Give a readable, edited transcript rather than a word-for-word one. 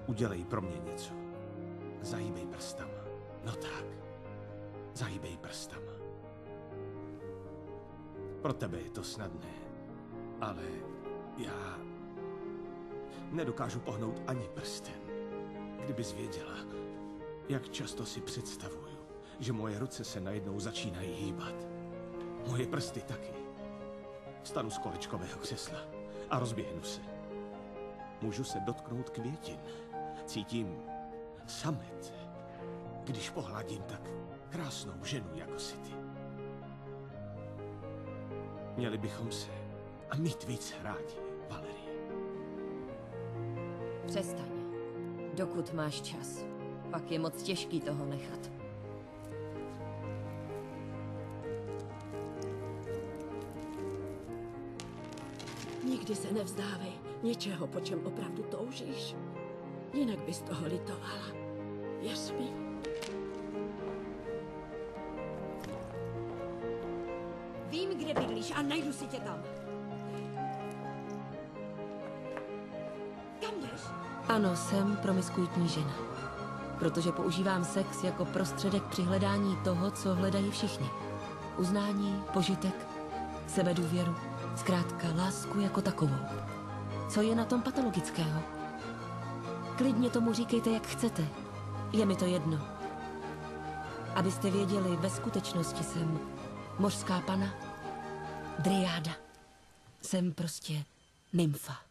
Udělej pro mě něco. Zahýbej prstama. No tak. Zahýbej prstama. Pro tebe je to snadné, ale já nedokážu pohnout ani prstem. Kdybys věděla, jak často si představuju, že moje ruce se najednou začínají hýbat. Moje prsty taky. Stanu z kolečkového křesla a rozběhnu se. Můžu se dotknout květin. Cítím samet, když pohladím tak krásnou ženu jako si ty. Měli bychom se a mít víc rádi, Valerie. Přestaň. Dokud máš čas. Pak je moc těžký toho nechat. Nikdy se nevzdávej něčeho, po čem opravdu toužíš. Jinak bys toho litovala. Věř mi. Vím, kde bydlíš a najdu si tě tam. Kam jdeš? Ano, jsem promiskuitní žena. Protože používám sex jako prostředek při hledání toho, co hledají všichni. Uznání, požitek, sebedůvěru, zkrátka lásku jako takovou. Co je na tom patologického? Klidně tomu říkejte, jak chcete. Je mi to jedno. Abyste věděli, ve skutečnosti jsem mořská pana, dryáda. Jsem prostě nymfa.